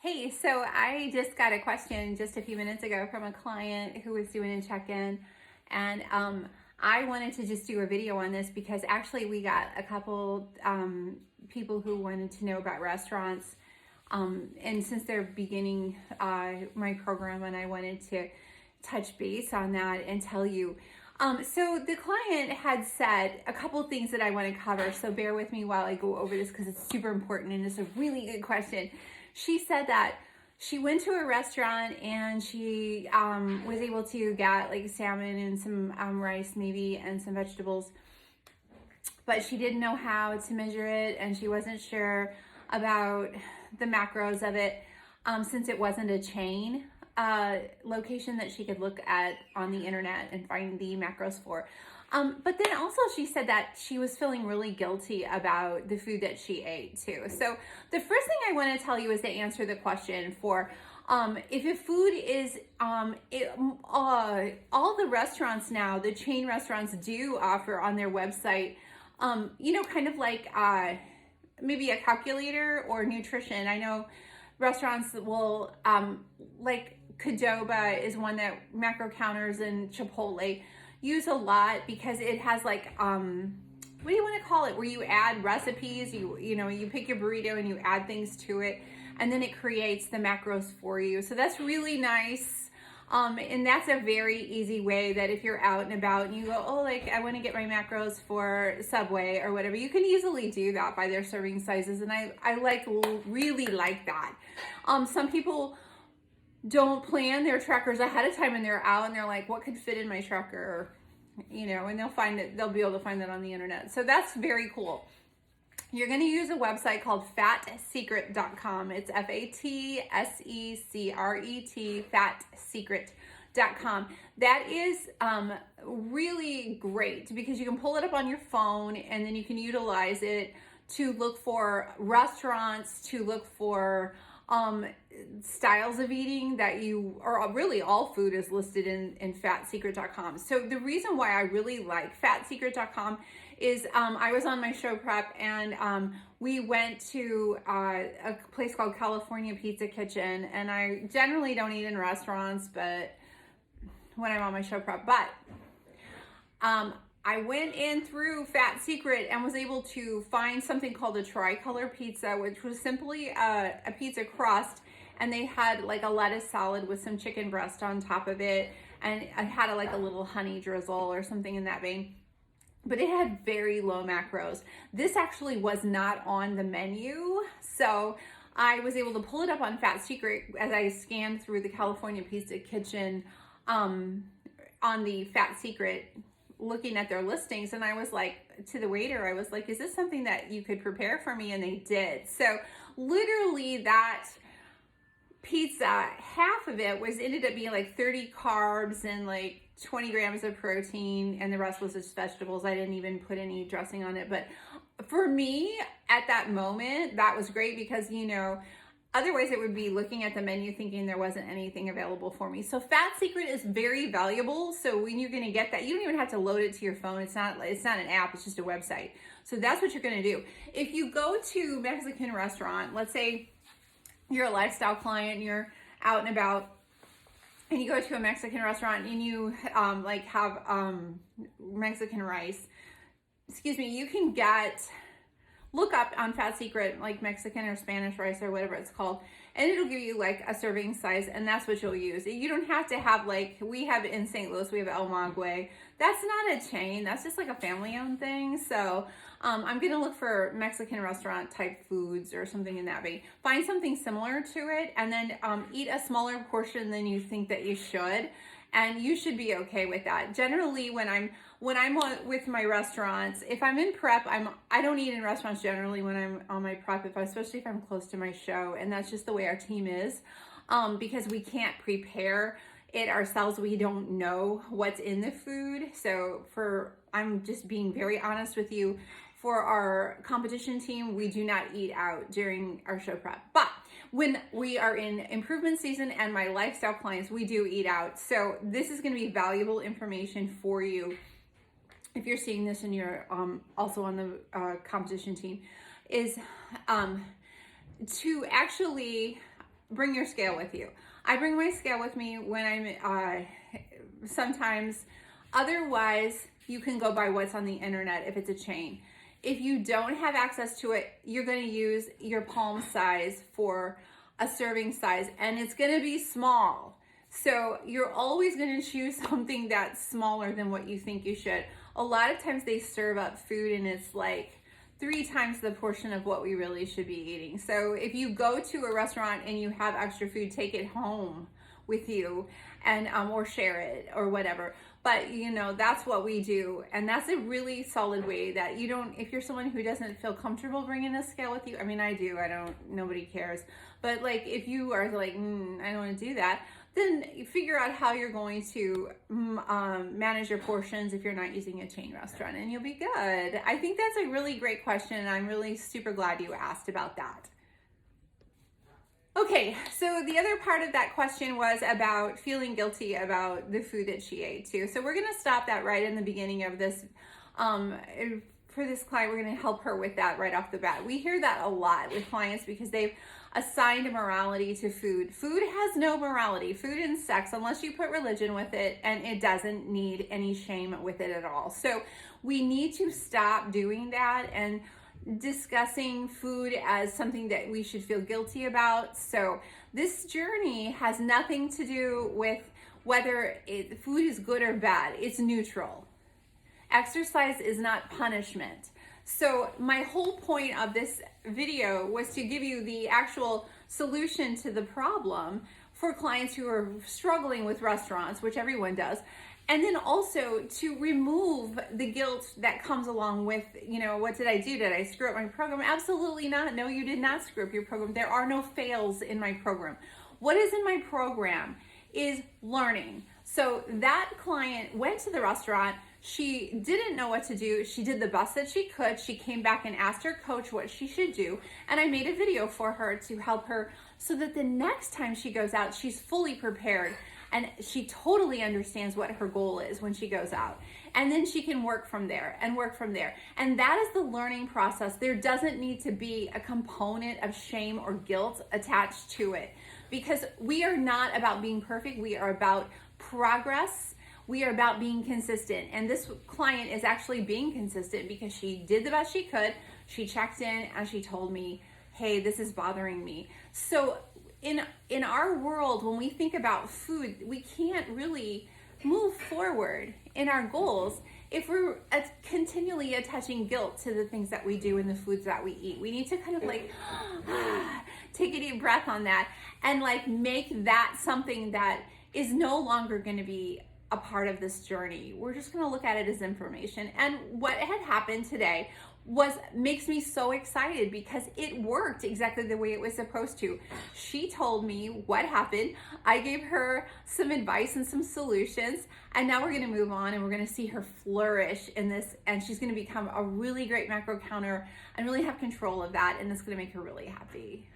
Hey, so I just got a question just a few minutes ago from a client who was doing a check-in, and I wanted to just do a video on this because actually we got a couple people who wanted to know about restaurants, and since they're beginning my program, and I wanted to touch base on that and tell you. So the client had said a couple things that I want to cover, so bear with me while I go over this because it's super important and it's a really good question. She said that she went to a restaurant and she was able to get like salmon and some rice maybe and some vegetables, but she didn't know how to measure it and she wasn't sure about the macros of it since it wasn't a chain location that she could look at on the internet and find the macros for. But then also she said that she was feeling really guilty about the food that she ate too. So the first thing I want to tell you is to answer the question for if your food is, all the restaurants now, the chain restaurants do offer on their website, kind of like maybe a calculator or nutrition. I know restaurants will, like Qdoba is one that Macro Counters and Chipotle use a lot because it has like, what do you want to call it? Where you add recipes, you pick your burrito and you add things to it and then it creates the macros for you. So that's really nice. And that's a very easy way that if you're out and about and you go, oh, like I want to get my macros for Subway or whatever, you can easily do that by their serving sizes. And I really like that. Some people don't plan their trackers ahead of time and they're out and they're like, what could fit in my tracker? And they'll be able to find that on the internet. So that's very cool. You're going to use a website called fatsecret.com. It's FATSECRET, fatsecret.com. That is really great because you can pull it up on your phone and then you can utilize it to look for restaurants, to look for styles of eating that or really all food is listed in fatsecret.com. So the reason why I really like fatsecret.com is I was on my show prep and we went to a place called California Pizza Kitchen, and I generally don't eat in restaurants but when I'm on my show prep, but I went in through Fat Secret and was able to find something called a tricolor pizza, which was simply a pizza crust, and they had like a lettuce salad with some chicken breast on top of it, and it had like a little honey drizzle or something in that vein. But it had very low macros. This actually was not on the menu, so I was able to pull it up on Fat Secret as I scanned through the California Pizza Kitchen on the Fat Secret, looking at their listings, and I was like to the waiter, I was like, is this something that you could prepare for me? And they did. So literally that pizza, half of it ended up being like 30 carbs and like 20 grams of protein, and the rest was just vegetables. I didn't even put any dressing on it. But for me at that moment, that was great because, otherwise it would be looking at the menu thinking there wasn't anything available for me. So Fat Secret is very valuable. So when you're going to get that, you don't even have to load it to your phone. It's not an app, it's just a website. So that's what you're going to do. If you go to a Mexican restaurant, let's say you're a lifestyle client and you're out and about and you go to a Mexican restaurant and you have Mexican rice, you can look up on Fat Secret, like Mexican or Spanish rice or whatever it's called, and it'll give you like a serving size, and that's what you'll use. You don't have to have we have in St. Louis, we have El Maguey. That's not a chain. That's just like a family-owned thing. So I'm going to look for Mexican restaurant type foods or something in that vein. Find something similar to it, and then eat a smaller portion than you think that you should. And you should be okay with that. Generally, when I'm with my restaurants, if I'm in prep, I don't eat in restaurants generally when I'm on my prep, especially if I'm close to my show, and that's just the way our team is, because we can't prepare it ourselves. We don't know what's in the food. So I'm just being very honest with you. For our competition team, we do not eat out during our show prep. But when we are in improvement season and my lifestyle clients, we do eat out. So this is going to be valuable information for you if you're seeing this and you're also on the competition team, is to actually bring your scale with you. I bring my scale with me when I'm sometimes. Otherwise, you can go by what's on the internet if it's a chain. If you don't have access to it, you're going to use your palm size for a serving size, and it's going to be small. So you're always going to choose something that's smaller than what you think you should. A lot of times they serve up food and it's like 3 times the portion of what we really should be eating. So if you go to a restaurant and you have extra food, take it home with you and or share it or whatever. But you know, that's what we do, and that's a really solid way that you don't, if you're someone who doesn't feel comfortable bringing a scale with you, I mean, I do, I don't, nobody cares, but like if you are like, I don't want to do that, then you figure out how you're going to manage your portions if you're not using a chain restaurant, and you'll be good. I think that's a really great question, and I'm really super glad you asked about that. Okay, so the other part of that question was about feeling guilty about the food that she ate too. So we're gonna stop that right in the beginning of this. For this client, we're gonna help her with that right off the bat. We hear that a lot with clients because they've assigned a morality to food. Food has no morality. Food and sex, unless you put religion with it, and it doesn't need any shame with it at all. So we need to stop doing that and discussing food as something that we should feel guilty about. So this journey has nothing to do with whether food is good or bad. It's neutral. Exercise is not punishment. So my whole point of this video was to give you the actual solution to the problem for clients who are struggling with restaurants, which everyone does. And then also to remove the guilt that comes along with, you know, what did I do? Did I screw up my program? Absolutely not. No, you did not screw up your program. There are no fails in my program. What is in my program is learning. So that client went to the restaurant. She didn't know what to do. She did the best that she could. She came back and asked her coach what she should do. And I made a video for her to help her so that the next time she goes out, she's fully prepared. And she totally understands what her goal is when she goes out. And then she can work from there and work from there. And that is the learning process. There doesn't need to be a component of shame or guilt attached to it, because we are not about being perfect. We are about progress. We are about being consistent. And this client is actually being consistent because she did the best she could. She checked in and she told me, hey, this is bothering me. So in our world, when we think about food, we can't really move forward in our goals if we're continually attaching guilt to the things that we do and the foods that we eat. We need to kind of like take a deep breath on that and like make that something that is no longer going to be a part of this journey. We're just going to look at it as information. And what had happened today makes me so excited because it worked exactly the way it was supposed to. She told me what happened. I gave her some advice and some solutions, and now we're going to move on and we're going to see her flourish in this, and she's going to become a really great macro counter and really have control of that, and it's going to make her really happy.